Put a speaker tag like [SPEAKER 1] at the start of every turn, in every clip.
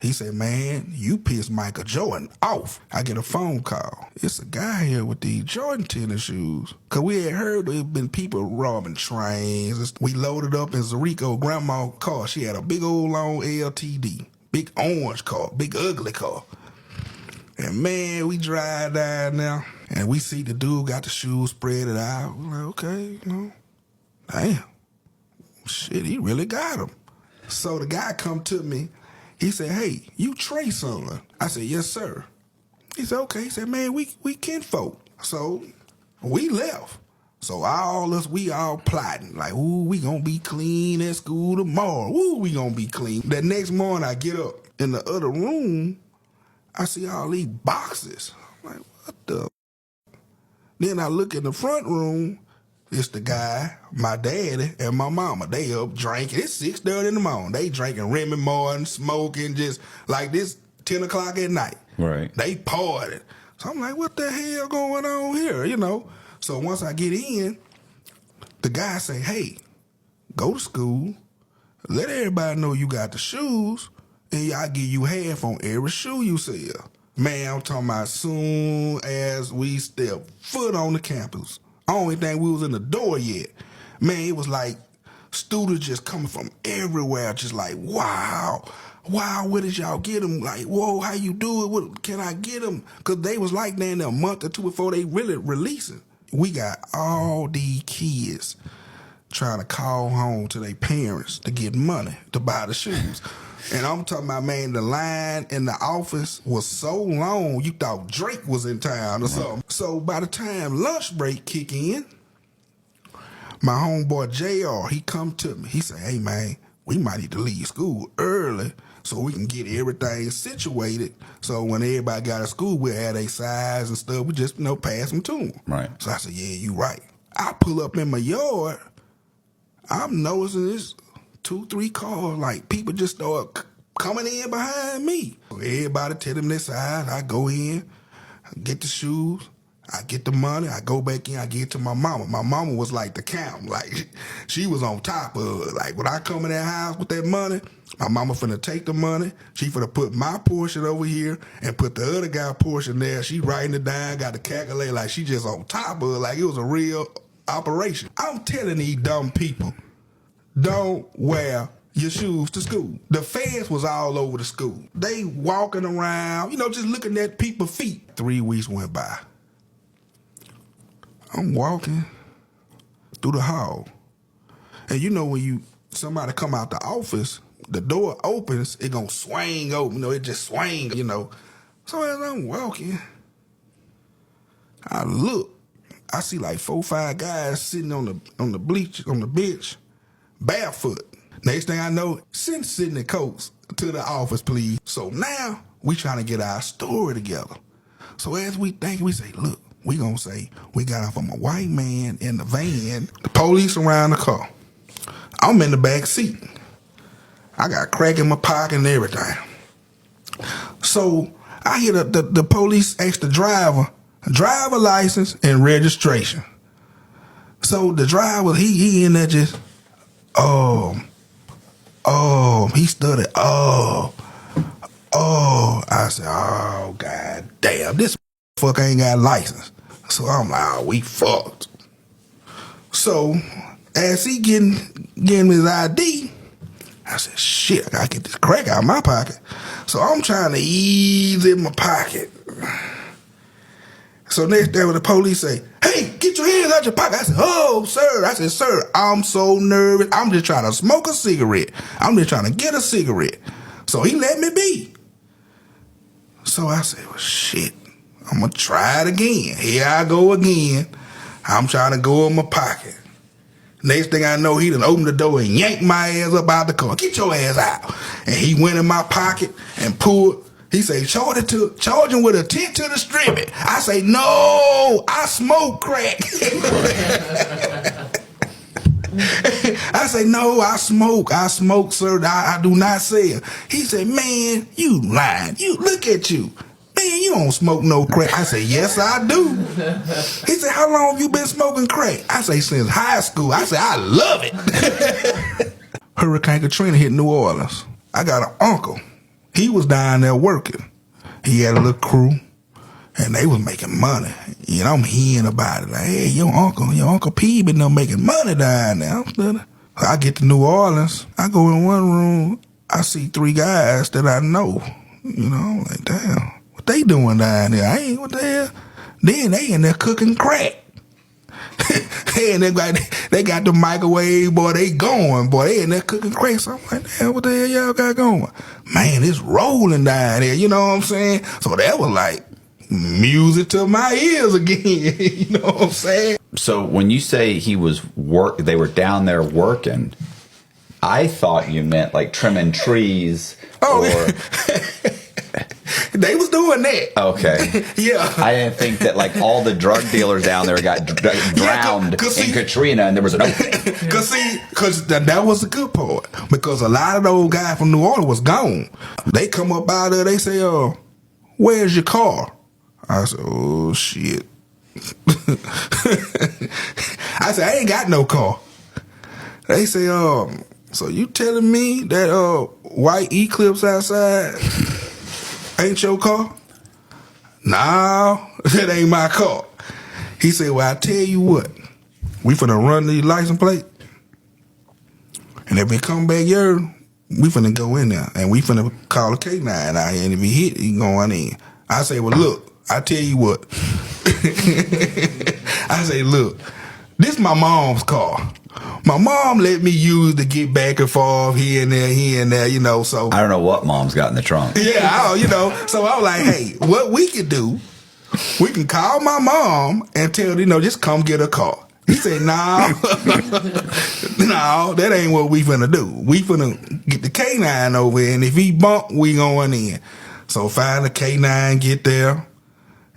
[SPEAKER 1] He said, man, you pissed Michael Jordan off. I get a phone call. It's a guy here with these Jordan tennis shoes. Because we had heard there had been people robbing trains. We loaded up in Zarico grandma's car. She had a big old long LTD. Big orange car. Big ugly car. And man, we drive down now. And we see the dude got the shoes spread it out. We're like, okay, damn. Shit, he really got them. So the guy come to me. He said, hey, you Trey son? I said, yes, sir. He said, okay. He said, man, we kinfolk. So we left. So we all plotting. Like, ooh, we gonna be clean at school tomorrow. Ooh, we gonna be clean. That next morning, I get up. In the other room, I see all these boxes. I'm like, what the? Then I look in the front room. It's the guy, my daddy, and my mama. They up drinking. It's 6:30 in the morning. They drinking Remy Martin, smoking, just like this 10 o'clock at night.
[SPEAKER 2] Right.
[SPEAKER 1] They partying. So I'm like, what the hell going on here, So once I get in, the guy say, hey, go to school, let everybody know you got the shoes, and I'll give you half on every shoe you sell. Man, I'm talking about soon as we step foot on the campus. I don't even think we was in the door yet. Man, it was like students just coming from everywhere, just like, wow, where did y'all get them? Like, whoa, how you do it? What can I get them? Because they was like that in a month or two before they really releasing. We got all these kids trying to call home to their parents to get money to buy the shoes. And I'm talking about, man, the line in the office was so long, you thought Drake was in town or something. So by the time lunch break kick in, my homeboy JR, he come to me. He said, hey, man, we might need to leave school early so we can get everything situated. So when everybody got to school, we'll have their size and stuff. We just, pass them to them.
[SPEAKER 2] Right.
[SPEAKER 1] So I said, yeah, you right. I pull up in my yard. I'm noticing this 2-3 cars, like people just start coming in behind me. Everybody tell them their size. I go in, I get the shoes, I get the money, I go back in, I get it to my mama. My mama was like the count, like she was on top of it. Like when I come in that house with that money, my mama finna take the money, she finna put my portion over here and put the other guy portion there. She writing it down, got the calculator, like she just on top of it, like it was a real operation. I'm telling these dumb people, don't wear your shoes to school. The feds was all over the school. They walking around, just looking at people's feet. 3 weeks went by. I'm walking through the hall. And when somebody come out the office, the door opens, it gonna swing open, it just swing, So as I'm walking, I look, I see like 4 or 5 guys sitting on the bleach, on the bench, barefoot. Next thing I know, send Sidney Coates to the office, please. So now we trying to get our story together. So as we think, we say, look, we gonna say we got off from a white man in the van. The police around the car. I'm in the back seat. I got crack in my pocket and everything. So I hear the police ask the driver license and registration. So the driver, he in there just, he stuttered, I said, oh, God damn, this fucker ain't got a license. So I'm like, oh, we fucked. So as he getting his ID, I said, shit, I gotta get this crack out of my pocket. So I'm trying to ease in my pocket. So next day when the police say, hey, get your hands out your pocket. I said, oh, sir. I said, sir, I'm so nervous. I'm just trying to smoke a cigarette. I'm just trying to get a cigarette. So he let me be. So I said, well, shit, I'm going to try it again. Here I go again. I'm trying to go in my pocket. Next thing I know, he done opened the door and yanked my ass up out the car. Get your ass out. And he went in my pocket and pulled. He say, charge him with intent to distribute. I say, no, I smoke crack. I say, no, I smoke, sir. I do not sell. He said, man, you lying. You look at you. Man, you don't smoke no crack. I say, yes, I do. He said, how long have you been smoking crack? I say, since high school. I say, I love it. Hurricane Katrina hit New Orleans. I got an uncle. he was down there working. He had a little crew, and they was making money. You know, I'm hearing about it. Like, hey, your Uncle P been there making money down there. I get to New Orleans. I go in one room. I see 3 guys that I know. You know, I'm like, damn, what they doing down there? I ain't, what the hell? Then they in there cooking crack. And they got the microwave, boy, they going, boy, they in there cooking crack. So I'm like, damn, what the hell y'all got going? Man, it's rolling down there, you know what I'm saying? So that was like music to my ears again, you know what I'm saying?
[SPEAKER 2] So when you say they were down there working, I thought you meant like trimming trees.
[SPEAKER 1] Oh,
[SPEAKER 2] or...
[SPEAKER 1] They was doing that.
[SPEAKER 2] Okay.
[SPEAKER 1] Yeah.
[SPEAKER 2] I didn't think that like all the drug dealers down there got drowned in Katrina and there was an opening.
[SPEAKER 1] Because that was the good part. Because a lot of those guys from New Orleans was gone. They come up out there, they say, where's your car? I said, oh, shit. I said, I ain't got no car. They say, so you telling me that white Eclipse outside ain't your car? No, that ain't my car. He said, well, I tell you what, we finna run the license plate, and if it come back here, we finna go in there, and we finna call a K9 out here, and if he hit, he going in. I say, well, look, I tell you what. I say, look, this my mom's car. My mom let me use to get back and forth here and there, you know, so.
[SPEAKER 2] I don't know what mom's got in the trunk.
[SPEAKER 1] Yeah, you know, so I was like, hey, what we can do, we can call my mom and tell her, you know, just come get a car. He said, no, no, that ain't what we finna do. We finna get the K9 over here, and if he bump, we going in. So find the K9, get there,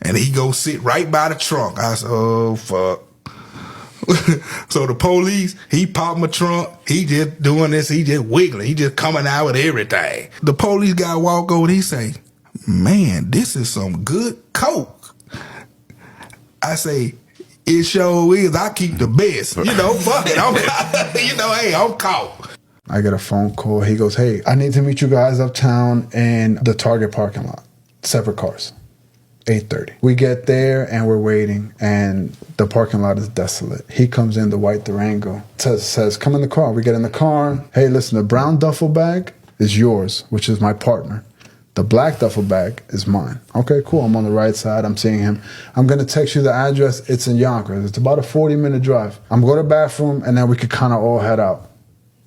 [SPEAKER 1] and he go sit right by the trunk. I said, oh, fuck. So the police, he popped my trunk. He just doing this. He just wiggling. He just coming out with everything. The police guy walk over and he say, man, this is some good coke. I say, it sure is. I keep the best. You know, fuck it. You know, hey, I'm caught.
[SPEAKER 3] I get a phone call. He goes, hey, I need to meet you guys uptown in the Target parking lot. Separate cars. 8:30. We get there and we're waiting, and the parking lot is desolate. He comes in, the white Durango, says, come in the car. We get in the car. Hey, listen, the brown duffel bag is yours, which is my partner. The black duffel bag is mine. Okay, cool. I'm on the right side. I'm seeing him. I'm going to text you the address. It's in Yonkers. It's about a 40-minute drive. I'm going to the bathroom, and then we could kind of all head out.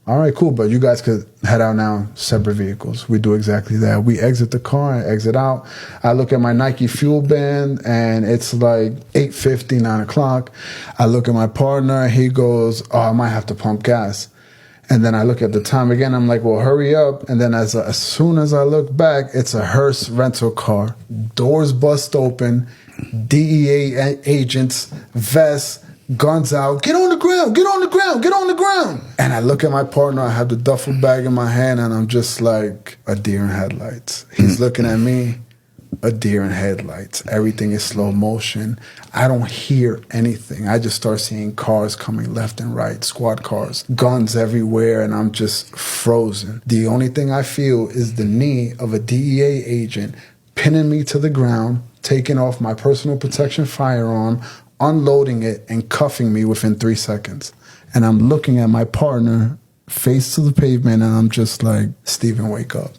[SPEAKER 3] All right, cool, but you guys could head out now, separate vehicles. We do exactly that. We exit the car and exit out. I look at my Nike fuel band, and it's like 8:50, 9 o'clock. I look at my partner, he goes, oh, I might have to pump gas. And then I look at the time again, I'm like, well, hurry up. And then as soon as I look back, it's a Hearst rental car. Doors bust open, DEA agents, vests, guns out, get on the ground, get on the ground, get on the ground. And I look at my partner, I have the duffel bag in my hand, and I'm just like a deer in headlights. He's looking at me, a deer in headlights. Everything is slow motion. I don't hear anything. I just start seeing cars coming left and right, squad cars, guns everywhere, and I'm just frozen. The only thing I feel is the knee of a DEA agent pinning me to the ground, taking off my personal protection firearm, unloading it, and cuffing me within 3 seconds. And I'm looking at my partner, face to the pavement, and I'm just like, Steven, wake up.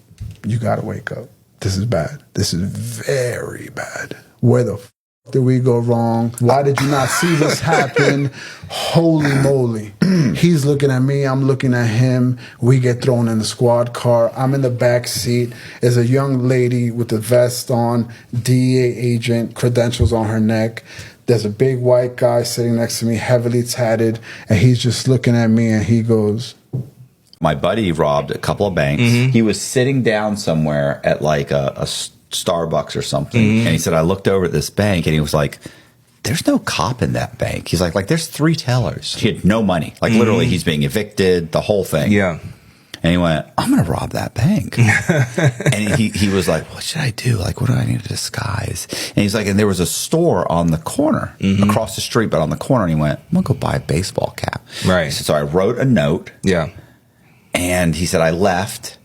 [SPEAKER 3] You gotta wake up. This is bad. This is very bad. Where the f did we go wrong? Why did you not see this happen? Holy moly. He's looking at me, I'm looking at him. We get thrown in the squad car. I'm in the back seat. There's a young lady with a vest on, DEA agent, credentials on her neck. There's a big white guy sitting next to me, heavily tatted, and he's just looking at me, and he goes,
[SPEAKER 2] my buddy robbed a couple of banks. He was sitting down somewhere at like a Starbucks or something, and he said, I looked over at this bank, and he was like, there's no cop in that bank. He's like there's 3 tellers. He had no money. Like literally he's being evicted, the whole thing.
[SPEAKER 4] Yeah.
[SPEAKER 2] And he went, I'm going to rob that bank. And he was like, what should I do? Like, what do I need to disguise? And he's like, and there was a store on the corner, across the street, but on the corner. And he went, I'm going to go buy a baseball cap.
[SPEAKER 4] Right.
[SPEAKER 2] He said, so I wrote a note.
[SPEAKER 4] Yeah.
[SPEAKER 2] And he said, I left.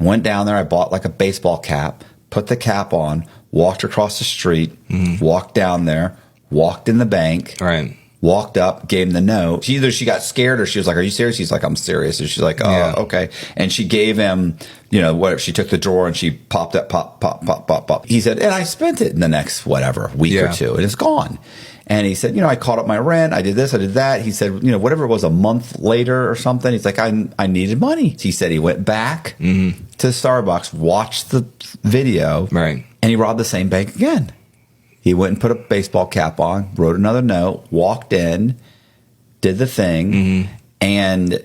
[SPEAKER 2] Went down there. I bought like a baseball cap, put the cap on, walked across the street, walked down there, walked in the bank.
[SPEAKER 4] Right.
[SPEAKER 2] Walked up, gave him the note. Either she got scared or she was like, "Are you serious?" He's like, "I'm serious." And she's like, "Oh,
[SPEAKER 4] Yeah.
[SPEAKER 2] okay." And she gave him, whatever. She took the drawer and she popped it, pop. He said, and I spent it in the next whatever week or two, and it's gone. And he said, I caught up my rent. I did this, I did that. He said, whatever it was, a month later or something. He's like, I needed money. He said he went back to Starbucks, watched the video,
[SPEAKER 4] Right.
[SPEAKER 2] and he robbed the same bank again. He went and put a baseball cap on, wrote another note, walked in, did the thing, and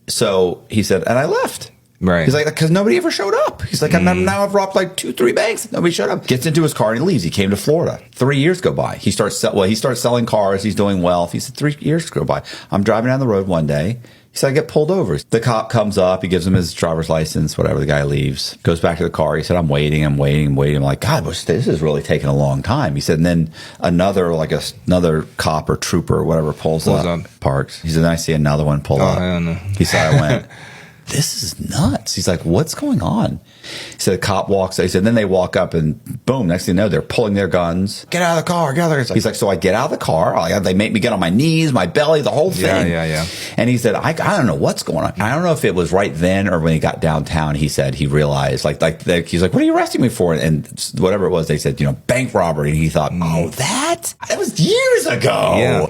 [SPEAKER 2] so he said, and I left.
[SPEAKER 4] Right.
[SPEAKER 2] He's like, because nobody ever showed up. He's like, now I've robbed like 2-3 banks. Nobody showed up. Gets into his car and he leaves. He came to Florida. 3 years go by. He starts selling cars. He's doing well. He said 3 years go by. I'm driving down the road one day. He said, I get pulled over. The cop comes up. He gives him his driver's license, whatever. The guy leaves, goes back to the car. He said, I'm waiting. I'm like, God, this is really taking a long time. He said, and then another cop or trooper or whatever pulls up, parks. He said, then I see another one pull up.
[SPEAKER 4] I don't know.
[SPEAKER 2] He said, I went, this is nuts. He's like, what's going on? He said, a cop walks. He said, then they walk up and boom, next thing you know, they're pulling their guns. Get out of the car. Get out of the car. He's like, so I get out of the car. They make me get on my knees, my belly, the whole thing.
[SPEAKER 4] Yeah.
[SPEAKER 2] And he said, I don't know what's going on. I don't know if it was right then or when he got downtown, he said he realized, he's like, what are you arresting me for? And whatever it was, they said, bank robbery. And he thought, oh, that was years ago.
[SPEAKER 4] Yeah.